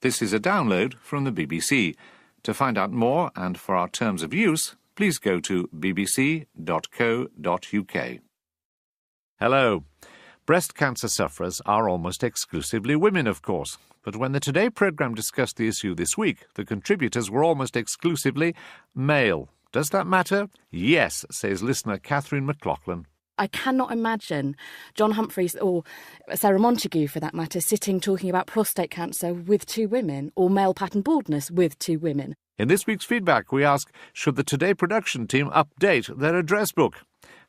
This is a download from the BBC. To find out more and for our terms of use, please go to bbc.co.uk. Hello. Breast cancer sufferers are almost exclusively women, of course. But when the Today programme discussed the issue this week, the contributors were almost exclusively male. Does that matter? Yes, says listener Catherine McLaughlin. I cannot imagine John Humphreys, or Sarah Montague for that matter, sitting talking about prostate cancer with two women, or male pattern baldness with two women. In this week's feedback, we ask, should the Today production team update their address book?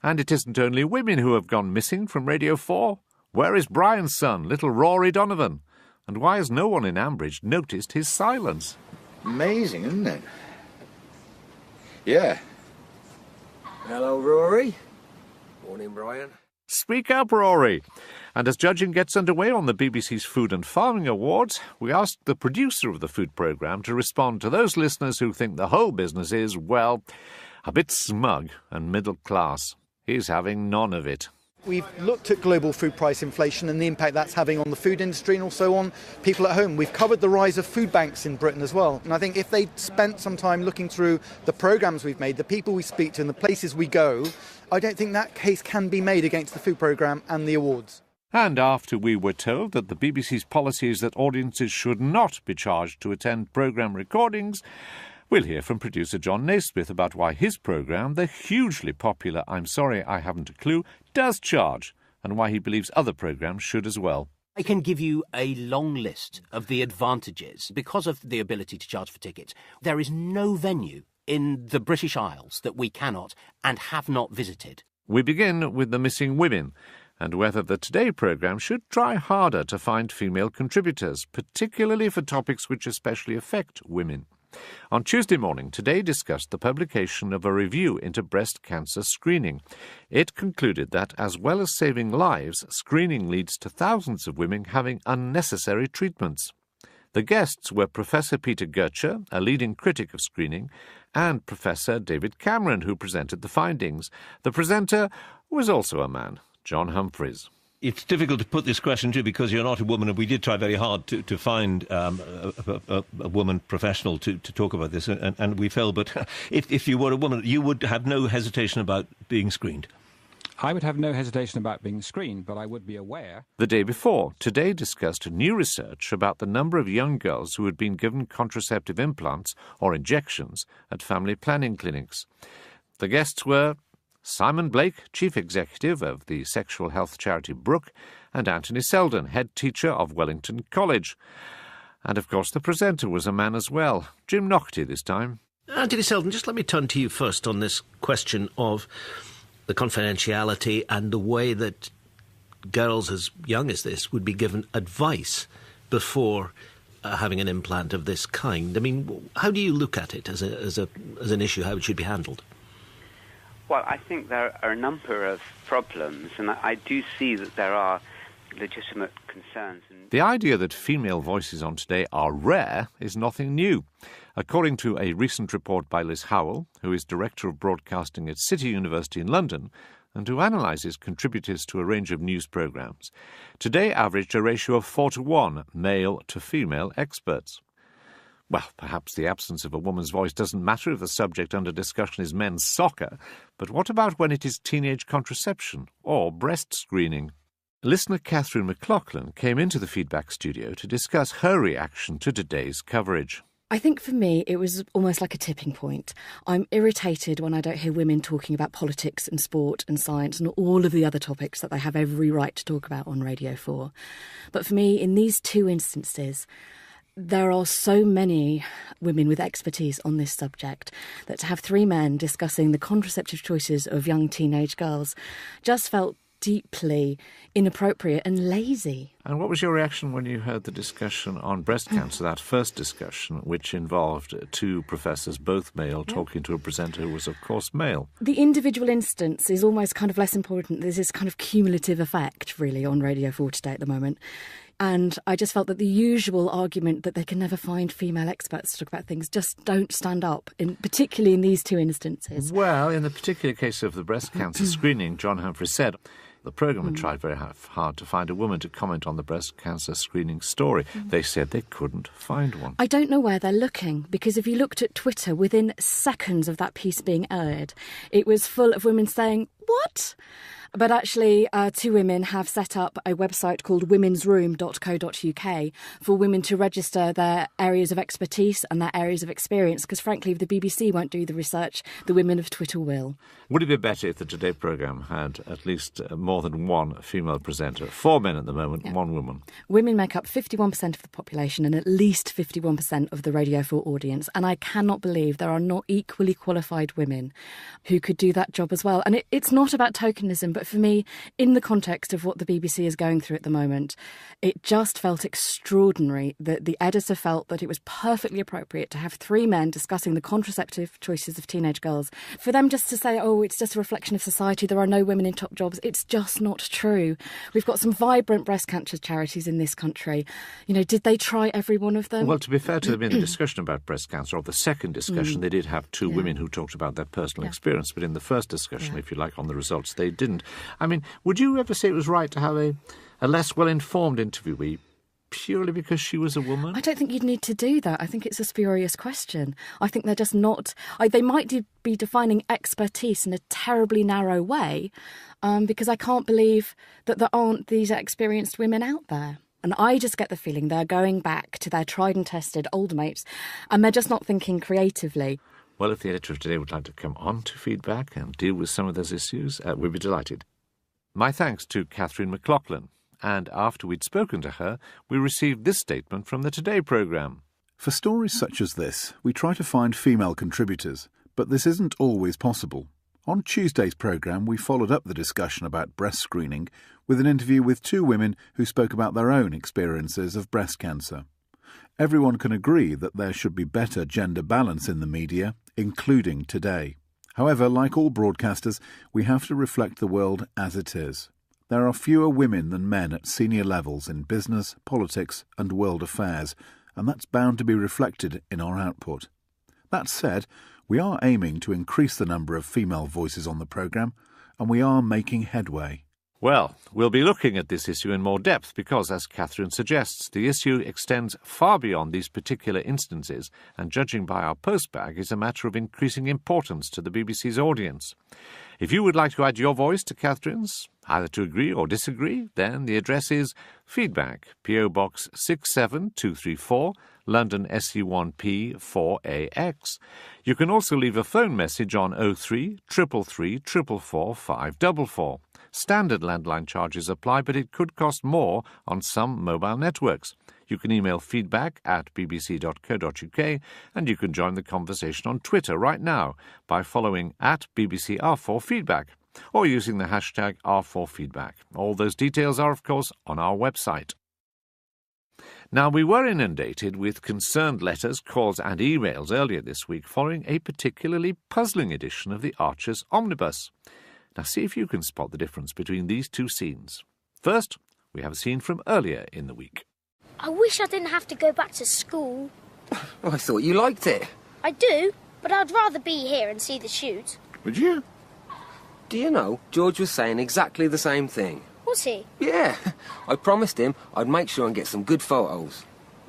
And it isn't only women who have gone missing from Radio 4. Where is Brian's son, little Rory Donovan? And why has no one in Ambridge noticed his silence? Amazing, isn't it? Yeah. Hello, Rory. Morning, Brian. Speak up, Rory. And as judging gets underway on the BBC's Food and Farming Awards, we asked the producer of the food programme to respond to those listeners who think the whole business is, well, a bit smug and middle class. He's having none of it. We've looked at global food price inflation and the impact that's having on the food industry and also on people at home. We've covered the rise of food banks in Britain as well. And I think if they'd spent some time looking through the programmes we've made, the people we speak to and the places we go, I don't think that case can be made against the food programme and the awards. And after we were told that the BBC's policy is that audiences should not be charged to attend programme recordings, we'll hear from producer John Naismith about why his programme, the hugely popular I'm Sorry I Haven't a Clue, does charge, and why he believes other programmes should as well. I can give you a long list of the advantages because of the ability to charge for tickets. There is no venue in the British Isles that we cannot and have not visited. We begin with the missing women, and whether the Today programme should try harder to find female contributors, particularly for topics which especially affect women. On Tuesday morning, Today discussed the publication of a review into breast cancer screening. It concluded that, as well as saving lives, screening leads to thousands of women having unnecessary treatments. The guests were Professor Peter Gertcher, a leading critic of screening, and Professor David Cameron, who presented the findings. The presenter was also a man, John Humphreys. It's difficult to put this question to you because you're not a woman, and we did try very hard to find a woman professional to talk about this, and we failed. But if you were a woman, you would have no hesitation about being screened. I would have no hesitation about being screened, but I would be aware. The day before, Today discussed new research about the number of young girls who had been given contraceptive implants or injections at family planning clinics. The guests were Simon Blake, Chief Executive of the sexual health charity Brooke, and Anthony Selden, Head Teacher of Wellington College. And, of course, the presenter was a man as well, Jim Naughtie this time. Anthony Selden, just let me turn to you first on this question of the confidentiality and the way that girls as young as this would be given advice before having an implant of this kind. I mean, how do you look at it as an issue, how it should be handled? Well, I think there are a number of problems, and I do see that there are legitimate concerns. The idea that female voices on Today are rare is nothing new. According to a recent report by Liz Howell, who is Director of Broadcasting at City University in London, and who analyses contributors to a range of news programmes, Today averaged a ratio of 4-to-1 male to female experts. Well, perhaps the absence of a woman's voice doesn't matter if the subject under discussion is men's soccer, but what about when it is teenage contraception or breast screening? Listener Catherine McLaughlin came into the feedback studio to discuss her reaction to Today's coverage. I think for me it was almost like a tipping point. I'm irritated when I don't hear women talking about politics and sport and science and all of the other topics that they have every right to talk about on Radio 4. But for me, in these two instances, there are so many women with expertise on this subject that to have three men discussing the contraceptive choices of young teenage girls just felt deeply inappropriate and lazy. And what was your reaction when you heard the discussion on breast cancer, that first discussion, which involved two professors, both male, talking to a presenter who was, of course, male? The individual instance is almost kind of less important. There's this kind of cumulative effect, really, on Radio 4 Today at the moment. And I just felt that the usual argument that they can never find female experts to talk about things just don't stand up, particularly in these two instances. Well, in the particular case of the breast cancer screening, John Humphreys said the programme had tried very hard to find a woman to comment on the breast cancer screening story. They said they couldn't find one. I don't know where they're looking, because if you looked at Twitter, within seconds of that piece being aired, it was full of women saying, "What?" But actually, 2 women have set up a website called womensroom.co.uk for women to register their areas of expertise and their areas of experience, because frankly, if the BBC won't do the research, the women of Twitter will. Would it be better if the Today programme had at least more than one female presenter? 4 men at the moment, 1 woman. Women make up 51% of the population and at least 51% of the Radio 4 audience, and I cannot believe there are not equally qualified women who could do that job as well. And it's not about tokenism, but for me, in the context of what the BBC is going through at the moment, it just felt extraordinary that the editor felt that it was perfectly appropriate to have 3 men discussing the contraceptive choices of teenage girls. For them just to say, oh, it's just a reflection of society, there are no women in top jobs, it's just not true. We've got some vibrant breast cancer charities in this country. You know, did they try every one of them? Well, to be fair to them, in the discussion about breast cancer, or the second discussion, they did have 2 women who talked about their personal experience, but in the first discussion, if you like, on the results, they didn't. I mean, would you ever say it was right to have a less well-informed interviewee purely because she was a woman? I don't think you'd need to do that. I think it's a spurious question. I think they're just not... They might be defining expertise in a terribly narrow way, because I can't believe that there aren't these experienced women out there. And I just get the feeling they're going back to their tried and tested old mates, and they're just not thinking creatively. Well, if the editor of Today would like to come on to feedback and deal with some of those issues, we'd be delighted. My thanks to Catherine McLaughlin. And after we'd spoken to her, we received this statement from the Today programme. For stories such as this, we try to find female contributors, but this isn't always possible. On Tuesday's programme, we followed up the discussion about breast screening with an interview with 2 women who spoke about their own experiences of breast cancer. Everyone can agree that there should be better gender balance in the media, including Today. However, like all broadcasters, we have to reflect the world as it is. There are fewer women than men at senior levels in business, politics and world affairs, and that's bound to be reflected in our output. That said, we are aiming to increase the number of female voices on the programme, and we are making headway. Well, we'll be looking at this issue in more depth because, as Catherine suggests, the issue extends far beyond these particular instances, and judging by our postbag is a matter of increasing importance to the BBC's audience. If you would like to add your voice to Catherine's, either to agree or disagree, then the address is Feedback, PO Box 67234, London SE1P 4AX. You can also leave a phone message on 03 333 444 544. Standard landline charges apply, but it could cost more on some mobile networks. You can email feedback@bbc.co.uk, and you can join the conversation on Twitter right now by following @BBCR4Feedback or using the hashtag R4Feedback. All those details are, of course, on our website. Now, we were inundated with concerned letters, calls and emails earlier this week following a particularly puzzling edition of the Archers Omnibus. Now, see if you can spot the difference between these 2 scenes. First, we have a scene from earlier in the week. I wish I didn't have to go back to school. I thought you liked it. I do, but I'd rather be here and see the shoot. Would you? Do you know, George was saying exactly the same thing. Was he? Yeah. I promised him I'd make sure and get some good photos.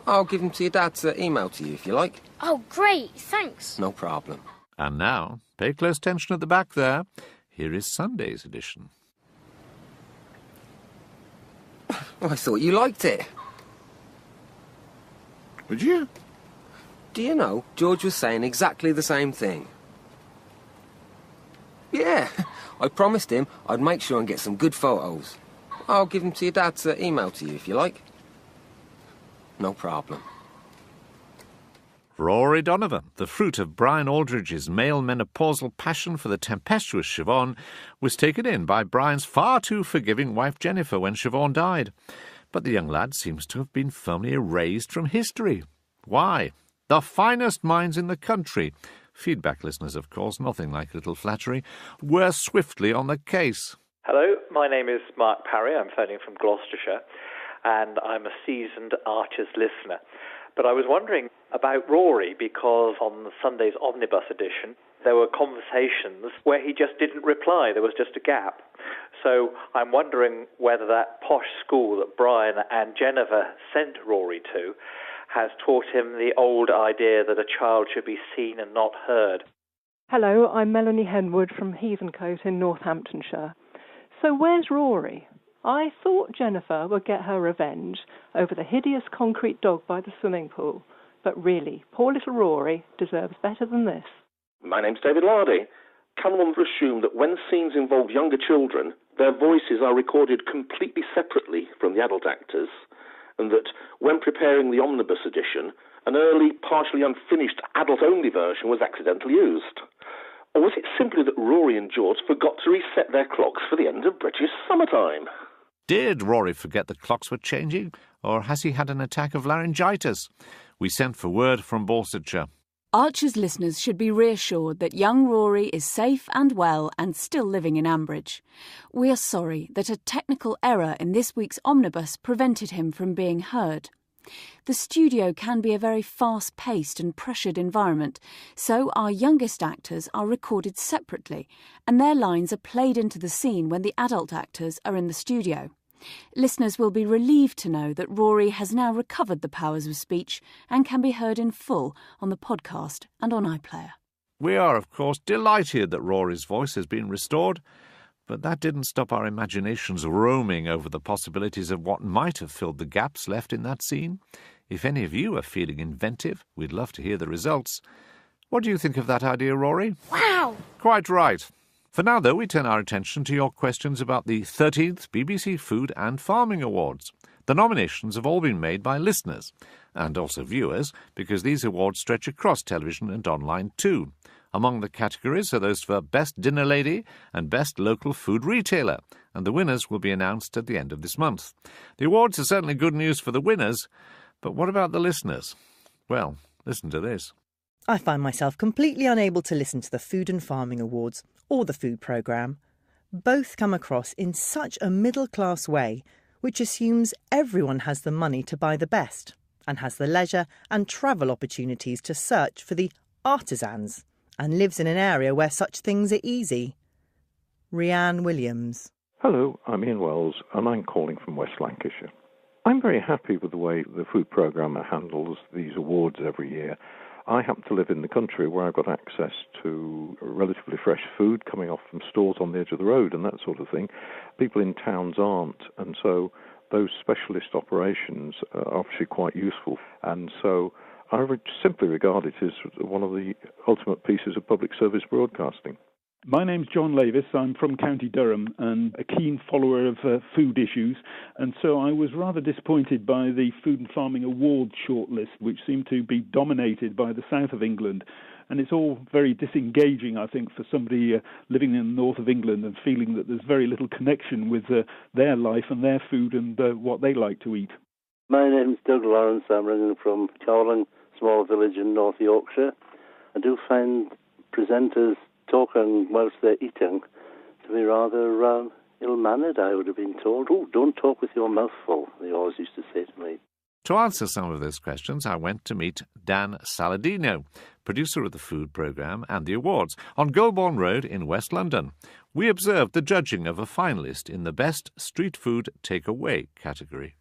I'll give them to your dad to email to you if you like. Oh, great. Thanks. No problem. And now, pay close attention at the back there. Here is Sunday's edition. I thought you liked it. Would you? Do you know, George was saying exactly the same thing. Yeah. I promised him I'd make sure and get some good photos. I'll give them to your dad to email to you if you like. No problem. Rory Donovan, the fruit of Brian Aldridge's male menopausal passion for the tempestuous Siobhan, was taken in by Brian's far too forgiving wife Jennifer when Siobhan died. But the young lad seems to have been firmly erased from history. Why? The finest minds in the country, feedback listeners, of course, nothing like a little flattery, were swiftly on the case. Hello, my name is Mark Parry. I'm phoning from Gloucestershire, and I'm a seasoned Archers listener. But I was wondering about Rory because on Sunday's Omnibus edition, there were conversations where he just didn't reply. There was just a gap. So I'm wondering whether that posh school that Brian and Jennifer sent Rory to has taught him the old idea that a child should be seen and not heard. Hello, I'm Melanie Henwood from Heathencote in Northamptonshire. So where's Rory? I thought Jennifer would get her revenge over the hideous concrete dog by the swimming pool. But really, poor little Rory deserves better than this. My name's David Lardy. Can one assume that when scenes involve younger children, their voices are recorded completely separately from the adult actors, and that when preparing the omnibus edition, an early, partially unfinished adult-only version was accidentally used? Or was it simply that Rory and George forgot to reset their clocks for the end of British summertime? Did Rory forget the clocks were changing, or has he had an attack of laryngitis? We sent for word from Borsetshire. Archer's listeners should be reassured that young Rory is safe and well and still living in Ambridge. We are sorry that a technical error in this week's omnibus prevented him from being heard. The studio can be a very fast-paced and pressured environment, so our youngest actors are recorded separately, and their lines are played into the scene when the adult actors are in the studio. Listeners will be relieved to know that Rory has now recovered the powers of speech and can be heard in full on the podcast and on iPlayer. We are, of course, delighted that Rory's voice has been restored, but that didn't stop our imaginations roaming over the possibilities of what might have filled the gaps left in that scene. If any of you are feeling inventive, we'd love to hear the results. What do you think of that idea, Rory? Wow! Quite right. For now, though, we turn our attention to your questions about the 13th BBC Food and Farming Awards. The nominations have all been made by listeners, and also viewers, because these awards stretch across television and online too. Among the categories are those for Best Dinner Lady and Best Local Food Retailer, and the winners will be announced at the end of this month. The awards are certainly good news for the winners, but what about the listeners? Well, listen to this. I find myself completely unable to listen to the Food and Farming Awards or the food programme. Both come across in such a middle-class way, which assumes everyone has the money to buy the best and has the leisure and travel opportunities to search for the artisans and lives in an area where such things are easy. Rhianne Williams. Hello, I'm Ian Wells and I'm calling from West Lancashire. I'm very happy with the way the food programme handles these awards every year. I happen to live in the country where I've got access to relatively fresh food coming off from stores on the edge of the road and that sort of thing. People in towns aren't, and so those specialist operations are obviously quite useful. And so I would simply regard it as one of the ultimate pieces of public service broadcasting. My name's John Lavis. I'm from County Durham and a keen follower of food issues, and so I was rather disappointed by the Food and Farming Awards shortlist, which seemed to be dominated by the south of England. And it's all very disengaging, I think, for somebody living in the north of England and feeling that there's very little connection with their life and their food and what they like to eat. My name's Doug Lawrence. I'm ringing from Cowling, small village in North Yorkshire. I do find presenters talking whilst they're eating to be rather ill-mannered, I would have been told. Oh, don't talk with your mouth full, they always used to say to me. To answer some of those questions, I went to meet Dan Saladino, producer of the food programme and the awards, on Golborne Road in West London. We observed the judging of a finalist in the Best Street Food Takeaway category.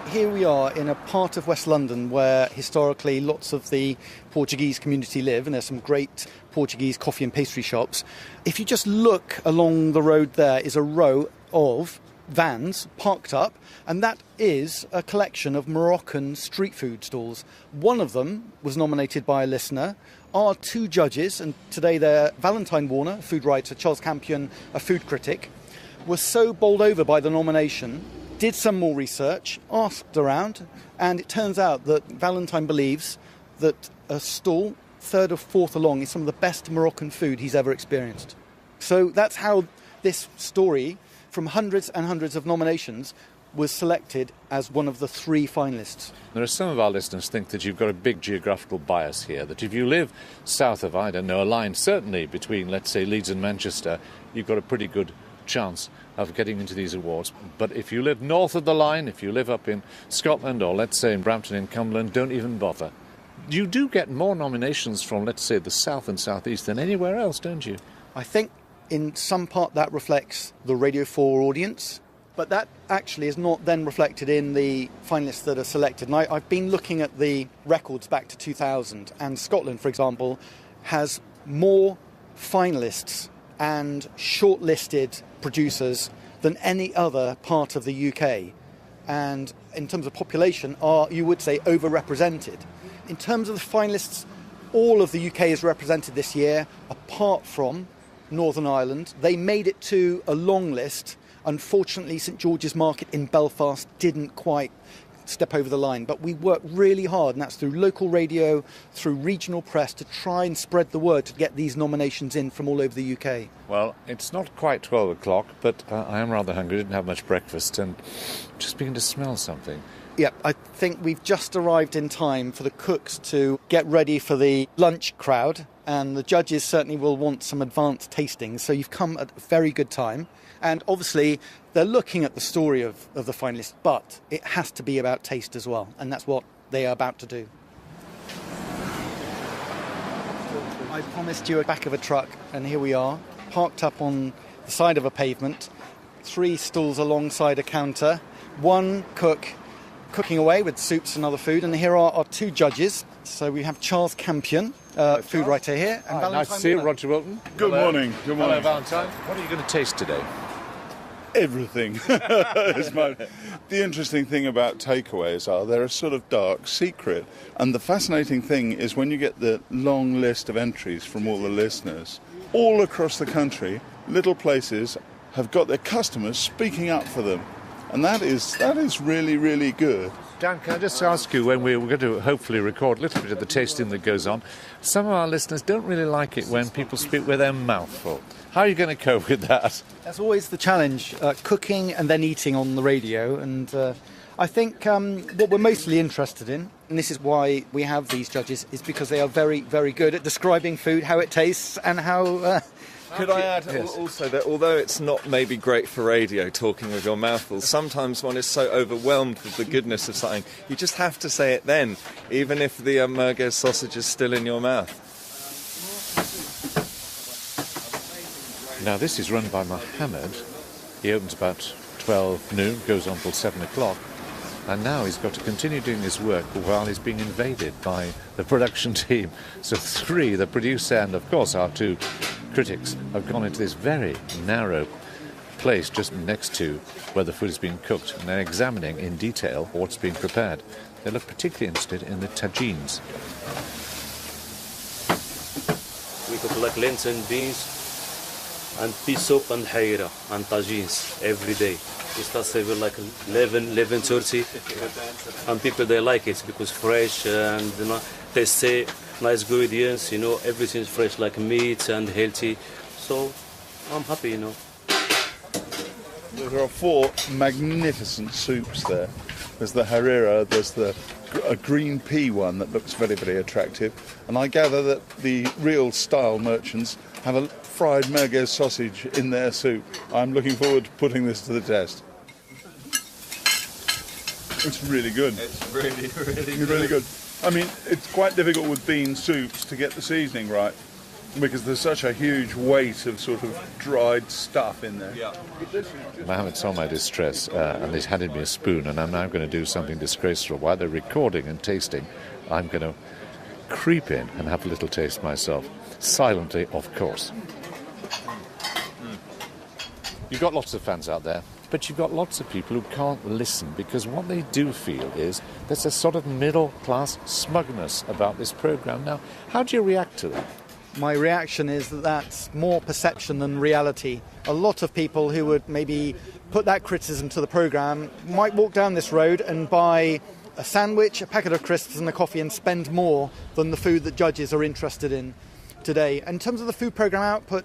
Here we are in a part of West London where historically lots of the Portuguese community live, and there's some great Portuguese coffee and pastry shops. If you just look along the road, there is a row of vans parked up, and that is a collection of Moroccan street food stalls. One of them was nominated by a listener. Our two judges, and today they're Valentine Warner, a food writer, Charles Campion, a food critic, were so bowled over by the nomination, did some more research, asked around, and it turns out that Valentine believes that a stall, third or fourth along, is some of the best Moroccan food he's ever experienced. So that's how this story, from hundreds and hundreds of nominations, was selected as one of the 3 finalists. There are some of our listeners think that you've got a big geographical bias here, that if you live south of, I don't know, a line certainly between, let's say, Leeds and Manchester, you've got a pretty good chance of getting into these awards. But if you live north of the line, if you live up in Scotland or let's say in Brampton in Cumberland, don't even bother. you do get more nominations from, let's say, the South and South East than anywhere else, don't you? I think in some part that reflects the Radio 4 audience, but that actually is not then reflected in the finalists that are selected. And I've been looking at the records back to 2000, and Scotland, for example, has more finalists and shortlisted producers than any other part of the UK. And in terms of population, are, you would say, overrepresented. In terms of the finalists, all of the UK is represented this year, apart from Northern Ireland. They made it to a long list. Unfortunately, St George's Market in Belfast didn't quite step over the line. But we work really hard, and that's through local radio, through regional press, to try and spread the word to get these nominations in from all over the UK. Well, it's not quite 12 o'clock, but I am rather hungry. Didn't have much breakfast and just beginning to smell something. Yep, I think we've just arrived in time for the cooks to get ready for the lunch crowd, and the judges certainly will want some advanced tastings, so you've come at a very good time. And obviously, they're looking at the story of the finalists, but it has to be about taste as well, and that's what they are about to do. I promised you a back of a truck, and here we are, parked up on the side of a pavement, 3 stools alongside a counter, 1 cook cooking away with soups and other food, and here are our 2 judges. So we have Charles Campion, food writer here. And nice to see you, Roger Wilton. Good morning. Good morning. Hello, Valentine. What are you going to taste today? Everything. The interesting thing about takeaways are they're a sort of dark secret. And the fascinating thing is when you get the long list of entries from all the listeners, all across the country, little places have got their customers speaking up for them. And that is really, really good. Dan, can I just ask you, when we're going to hopefully record a little bit of the tasting that goes on, some of our listeners don't really like it when people speak with their mouth full. How are you going to cope with that? That's always the challenge, cooking and then eating on the radio. And I think what we're mostly interested in, and this is why we have these judges, is because they are very, very good at describing food, how it tastes, and how... Could I add also that although it's not maybe great for radio talking with your mouth full, sometimes one is so overwhelmed with the goodness of something, you just have to say it then, even if the merguez sausage is still in your mouth. Now, this is run by Mohammed. He opens about 12 noon, goes on till 7 o'clock. And now he's got to continue doing his work while he's being invaded by the production team. So 3, the producer and, of course, our 2 critics, have gone into this very narrow place just next to where the food is being cooked, and they're examining in detail what's being prepared. They look particularly interested in the tagines. We cook like lentils and beans and pea soup and hayra and tagines every day. It starts with like 11:30, and people they like it because fresh and they say nice ingredients, everything's fresh like meat and healthy. So I'm happy, There are 4 magnificent soups there. There's the harira, there's a green pea one that looks very, very attractive, and I gather that the real style merchants have a fried merguez sausage in their soup. I'm looking forward to putting this to the test. It's really good. It's really, really good. I mean, it's quite difficult with bean soups to get the seasoning right, because there's such a huge weight of sort of dried stuff in there. Yeah. Mohammed saw my distress and he's handed me a spoon, and I'm now going to do something disgraceful. While they're recording and tasting, I'm going to creep in and have a little taste myself. Silently, of course. You've got lots of fans out there, but you've got lots of people who can't listen because what they do feel is there's a sort of middle-class smugness about this programme. Now, how do you react to that? My reaction is that that's more perception than reality. A lot of people who would maybe put that criticism to the programme might walk down this road and buy a sandwich, a packet of crisps and a coffee and spend more than the food that judges are interested in today. In terms of the food programme output,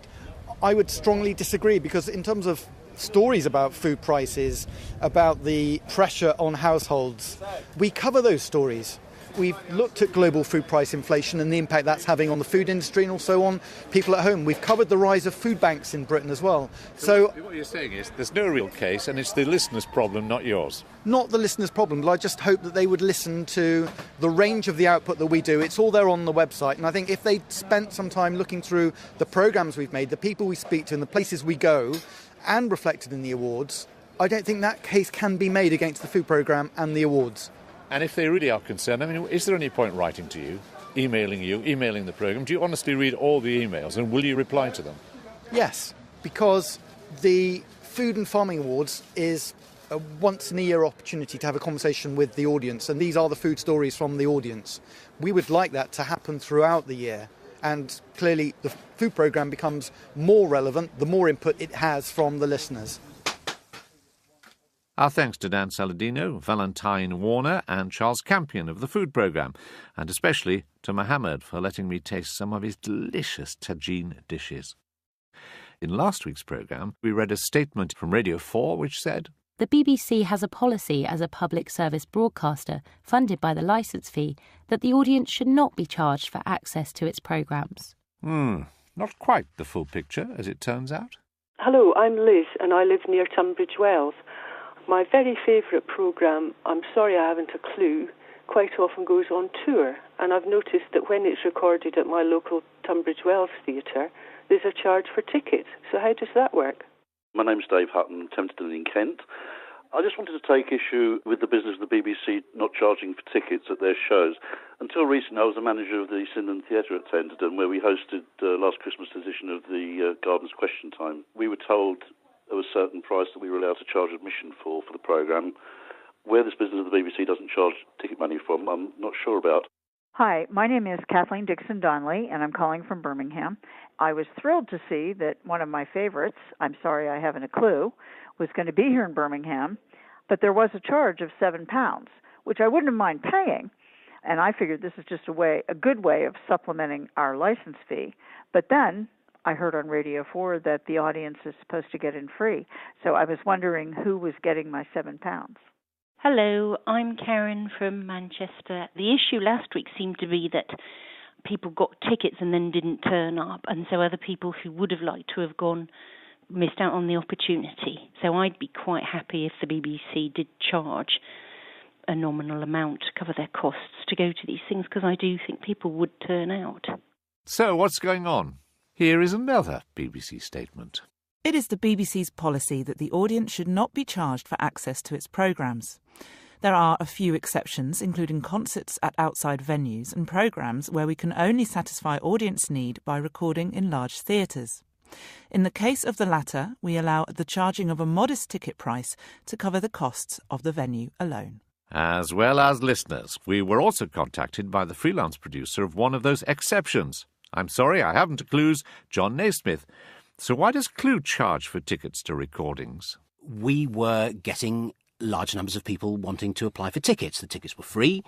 I would strongly disagree, because in terms of stories about food prices, about the pressure on households, we cover those stories. We've looked at global food price inflation and the impact that's having on the food industry and also on people at home. We've covered the rise of food banks in Britain as well. So what you're saying is there's no real case and it's the listener's problem, not yours. Not the listener's problem, but I just hope that they would listen to the range of the output that we do. It's all there on the website, and I think if they spent some time looking through the programmes we've made, the people we speak to and the places we go, and reflected in the awards, I don't think that case can be made against the food programme and the awards. And if they really are concerned, I mean, is there any point writing to you, emailing the programme? Do you honestly read all the emails and will you reply to them? Yes, because the Food and Farming Awards is a once-in-a-year opportunity to have a conversation with the audience, and these are the food stories from the audience. We would like that to happen throughout the year, and clearly the food programme becomes more relevant the more input it has from the listeners. Our thanks to Dan Saladino, Valentine Warner and Charles Campion of the Food Programme, and especially to Mohammed for letting me taste some of his delicious tagine dishes. In last week's programme, we read a statement from Radio 4 which said, "The BBC has a policy as a public service broadcaster, funded by the licence fee, that the audience should not be charged for access to its programmes." Not quite the full picture, as it turns out. Hello, I'm Liz and I live near Tunbridge Wells. My very favourite programme, I'm sorry I haven't a clue, quite often goes on tour, and I've noticed that when it's recorded at my local Tunbridge Wells theatre, there's a charge for tickets. So how does that work? My name's Dave Hutton, Templeton in Kent. I just wanted to take issue with the business of the BBC not charging for tickets at their shows. Until recently, I was the manager of the Sydenham Theatre at Tenterden, where we hosted last Christmas edition of the Gardeners Question Time. We were told there was a certain price that we were allowed to charge admission for the programme. Where this business of the BBC doesn't charge ticket money from, I'm not sure about. Hi, my name is Kathleen Dixon Donnelly, and I'm calling from Birmingham. I was thrilled to see that one of my favorites, I'm sorry I haven't a clue, was going to be here in Birmingham, but there was a charge of £7, which I wouldn't have mind paying, and I figured this is just a good way of supplementing our license fee. But then I heard on Radio 4 that the audience is supposed to get in free, so I was wondering who was getting my £7. Hello, I'm Karen from Manchester. The issue last week seemed to be that people got tickets and then didn't turn up, and so other people who would have liked to have gone missed out on the opportunity. So I'd be quite happy if the BBC did charge a nominal amount to cover their costs to go to these things, because I do think people would turn out. So what's going on? Here is another BBC statement. It is the BBC's policy that the audience should not be charged for access to its programmes. There are a few exceptions, including concerts at outside venues and programmes where we can only satisfy audience need by recording in large theatres. In the case of the latter, we allow the charging of a modest ticket price to cover the costs of the venue alone. As well as listeners, we were also contacted by the freelance producer of one of those exceptions. I'm sorry, I haven't a clue's John Naismith. So why does Clue charge for tickets to recordings? We were getting large numbers of people wanting to apply for tickets. The tickets were free.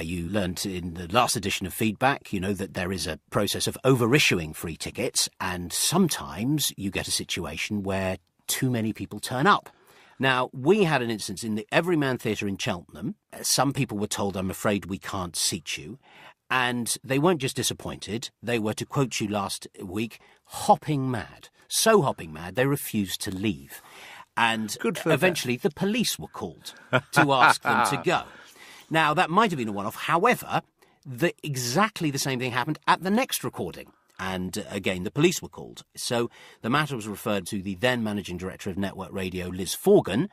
You learned in the last edition of Feedback, that there is a process of over-issuing free tickets, and sometimes you get a situation where too many people turn up. Now, we had an instance in the Everyman Theatre in Cheltenham. Some people were told, "I'm afraid we can't seat you." And they weren't just disappointed, they were, to quote you last week, hopping mad. So hopping mad, they refused to leave. And eventually the police were called to ask them to go. Now, that might have been a one-off. However, exactly the same thing happened at the next recording. And again, the police were called. So the matter was referred to the then managing director of Network Radio, Liz Forgan.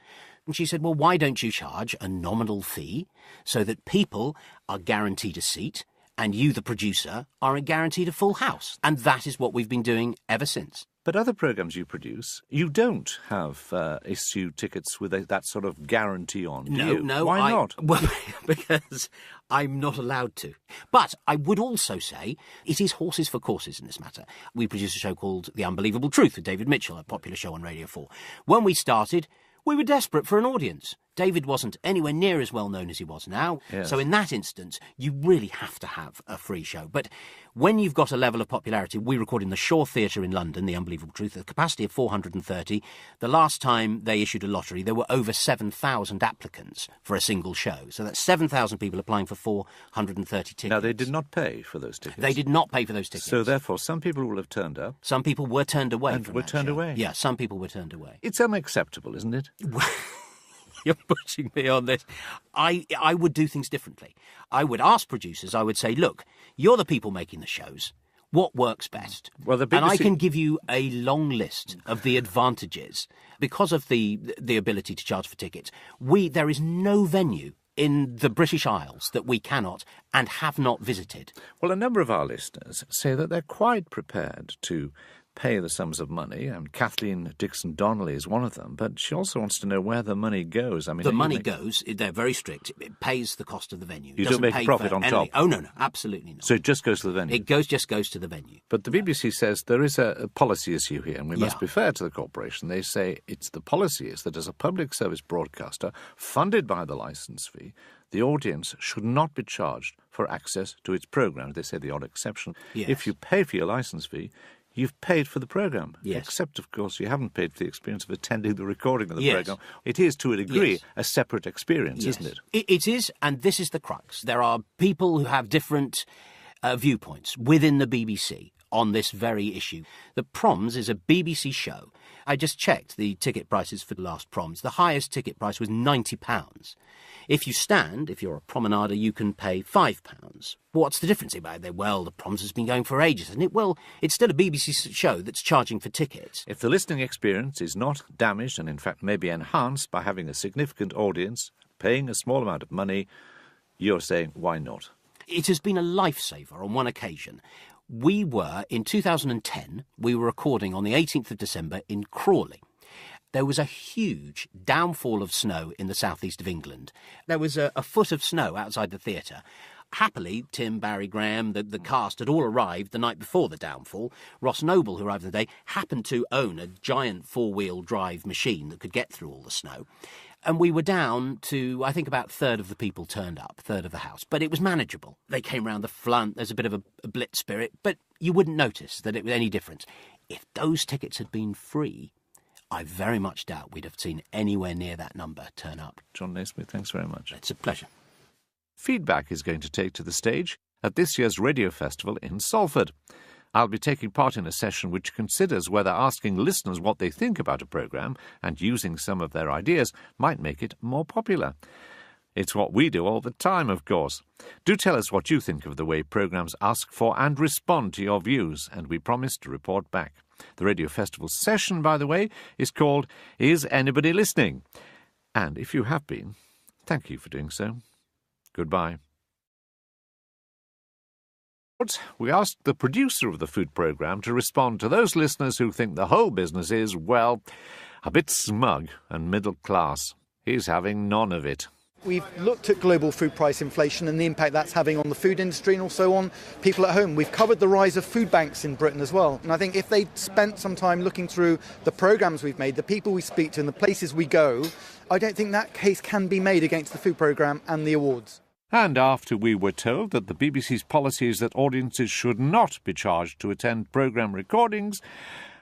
And she said, well, why don't you charge a nominal fee so that people are guaranteed a seat and you, the producer, are guaranteed a full house? And that is what we've been doing ever since. But other programmes you produce, you don't have issue tickets with that sort of guarantee on, do you? No. Why not? Well, because I'm not allowed to. But I would also say it is horses for courses in this matter. We produce a show called The Unbelievable Truth with David Mitchell, a popular show on Radio 4. When we started, we were desperate for an audience. David wasn't anywhere near as well known as he was now. Yes. So in that instance, you really have to have a free show. But when you've got a level of popularity, we record in the Shaw Theatre in London, The Unbelievable Truth, a capacity of 430. The last time they issued a lottery, there were over 7,000 applicants for a single show. So that's 7,000 people applying for 430 tickets. Now, they did not pay for those tickets. They did not pay for those tickets. So therefore, some people will have turned up. Some people were turned away. And were turned away. Yeah, some people were turned away. It's unacceptable, isn't it? You're pushing me on this. I would do things differently. I would ask producers, I would say, look, you're the people making the shows. What works best? Well, And I can give you a long list of the advantages. Because of the ability to charge for tickets, there is no venue in the British Isles that we cannot and have not visited. Well, a number of our listeners say that they're quite prepared to pay the sums of money, and Kathleen Dixon-Donnelly is one of them, but she also wants to know where the money goes. I mean, the money goes, they're very strict, it pays the cost of the venue. You don't make a profit on top? Oh, no, absolutely not. So it just goes to the venue? It just goes to the venue. But the BBC says there is a policy issue here, and we must be fair to the corporation. They say it's the policy is that as a public service broadcaster, funded by the licence fee, the audience should not be charged for access to its programme. They say the odd exception. Yes. If you pay for your licence fee, you've paid for the programme. Yes. Except, of course, you haven't paid for the experience of attending the recording of the Yes. programme. It is, to a degree, Yes. a separate experience, Yes. isn't it? It is, and this is the crux. There are people who have different viewpoints within the BBC on this very issue. The Proms is a BBC show. I just checked the ticket prices for the last Proms. The highest ticket price was £90. If you stand, if you're a promenader, you can pay £5. What's the difference about it? Well, the Proms has been going for ages, hasn't it? Well, it's still a BBC show that's charging for tickets. If the listening experience is not damaged and, in fact, maybe enhanced by having a significant audience, paying a small amount of money, you're saying, why not? It has been a lifesaver on one occasion. We were, in 2010, we were recording on the 18th of December in Crawley. There was a huge downfall of snow in the southeast of England. There was a foot of snow outside the theatre. Happily, Tim, Barry Graham, the cast had all arrived the night before the downfall. Ross Noble, who arrived the day, happened to own a giant four-wheel drive machine that could get through all the snow. And we were down to, I think, about a third of the people turned up, a third of the house. But it was manageable. They came round the front. There's a bit of a blitz spirit. But you wouldn't notice that it was any different. If those tickets had been free, I very much doubt we'd have seen anywhere near that number turn up. John Naismith, thanks very much. It's a pleasure. Feedback is going to take to the stage at this year's radio festival in Salford. I'll be taking part in a session which considers whether asking listeners what they think about a programme and using some of their ideas might make it more popular. It's what we do all the time, of course. Do tell us what you think of the way programmes ask for and respond to your views, and we promise to report back. The Radio Festival session, by the way, is called Is Anybody Listening? And if you have been, thank you for doing so. Goodbye. We asked the producer of the food programme to respond to those listeners who think the whole business is, well, a bit smug and middle class. He's having none of it. We've looked at global food price inflation and the impact that's having on the food industry and also on people at home. We've covered the rise of food banks in Britain as well. And I think if they spent some time looking through the programmes we've made, the people we speak to and the places we go, I don't think that case can be made against the food programme and the awards. And after we were told that the BBC's policy is that audiences should not be charged to attend programme recordings,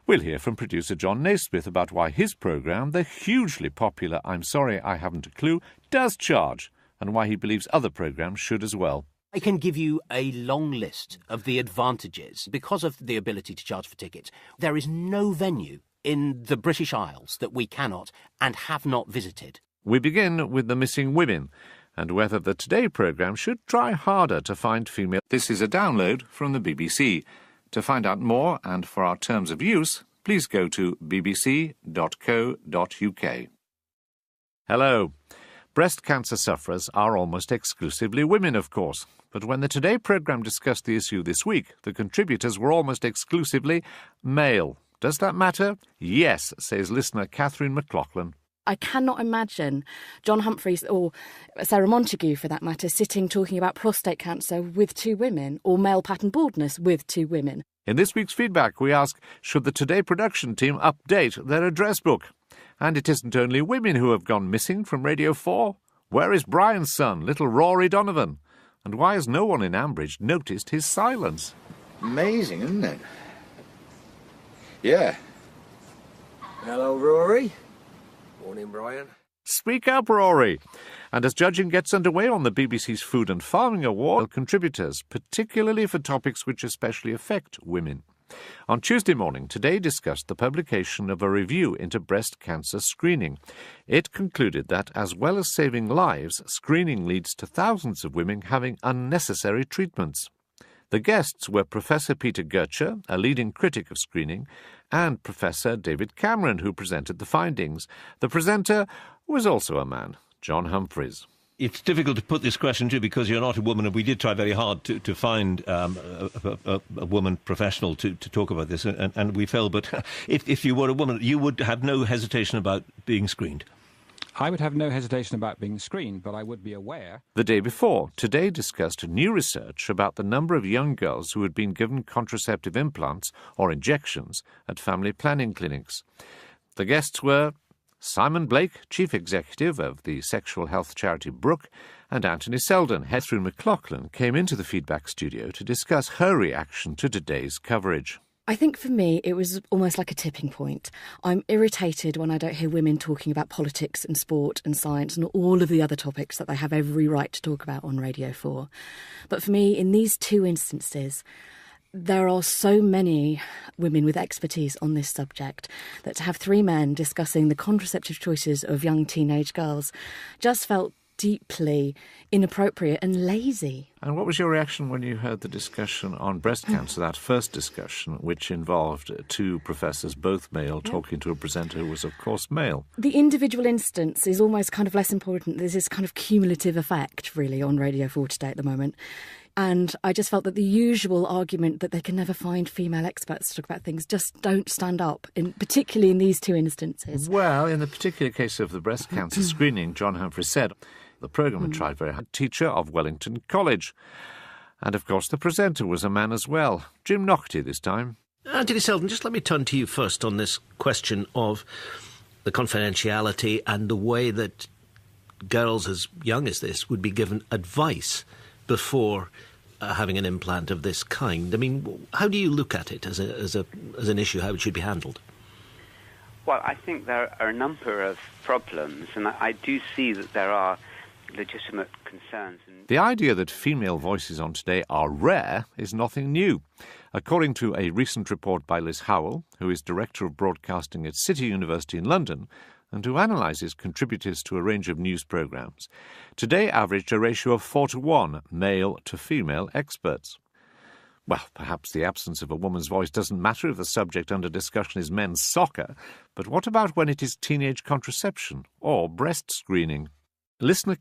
we'll hear from producer John Naismith about why his programme, the hugely popular I'm Sorry I Haven't a Clue, does charge, and why he believes other programmes should as well. I can give you a long list of the advantages. Because of the ability to charge for tickets, there is no venue in the British Isles that we cannot and have not visited. We begin with the missing women, and whether the Today programme should try harder to find female. This is a download from the BBC. To find out more and for our terms of use, please go to bbc.co.uk. Hello. Breast cancer sufferers are almost exclusively women, of course. But when the Today programme discussed the issue this week, the contributors were almost exclusively male. Does that matter? Yes, says listener Catherine McLaughlin. I cannot imagine John Humphreys or Sarah Montague, for that matter, sitting talking about prostate cancer with two women or male pattern baldness with two women. In this week's feedback, we ask, should the Today production team update their address book? And it isn't only women who have gone missing from Radio 4. Where is Brian's son, little Rory Donovan? And why has no one in Ambridge noticed his silence? Amazing, isn't it? Yeah. Hello, Rory. Morning, Brian. Speak up, Rory. And as judging gets underway on the BBC's Food and Farming Award, contributors, particularly for topics which especially affect women. On Tuesday morning, Today discussed the publication of a review into breast cancer screening. It concluded that, as well as saving lives, screening leads to thousands of women having unnecessary treatments. The guests were Professor Peter Gertcher, a leading critic of screening, and Professor David Cameron, who presented the findings. The presenter was also a man, John Humphreys. It's difficult to put this question to you because you're not a woman, and we did try very hard to find a woman professional to talk about this, and we failed. But if you were a woman, you would have no hesitation about being screened. I would have no hesitation about being screened, but I would be aware. The day before, Today discussed new research about the number of young girls who had been given contraceptive implants or injections at family planning clinics. The guests were Simon Blake, Chief Executive of the sexual health charity Brooke, and Anthony Selden. Catherine McLaughlin came into the feedback studio to discuss her reaction to today's coverage. I think for me it was almost like a tipping point. I'm irritated when I don't hear women talking about politics and sport and science and all of the other topics that they have every right to talk about on Radio 4. But for me, in these two instances, there are so many women with expertise on this subject that to have three men discussing the contraceptive choices of young teenage girls just felt deeply inappropriate and lazy. And what was your reaction when you heard the discussion on breast cancer, that first discussion, which involved two professors, both male, talking to a presenter who was, of course, male? The individual instance is almost kind of less important. There's this kind of cumulative effect, really, on Radio 4 today at the moment. And I just felt that the usual argument that they can never find female experts to talk about things just don't stand up, particularly in these two instances. Well, in the particular case of the breast cancer screening, John Humphreys said, the programme had tried very hard. Teacher of Wellington College. And, of course, the presenter was a man as well. Jim Naughty this time. Anthony Selden, just let me turn to you first on this question of the confidentiality and the way that girls as young as this would be given advice before having an implant of this kind. I mean, how do you look at it as an issue, how it should be handled? Well, I think there are a number of problems, and I do see that there are legitimate concerns. The idea that female voices on Today are rare is nothing new. According to a recent report by Liz Howell, who is Director of Broadcasting at City University in London, and who analyses contributors to a range of news programmes, Today averaged a ratio of 4-to-1 male to female experts. Well, perhaps the absence of a woman's voice doesn't matter if the subject under discussion is men's soccer, but what about when it is teenage contraception or breast screening? Listener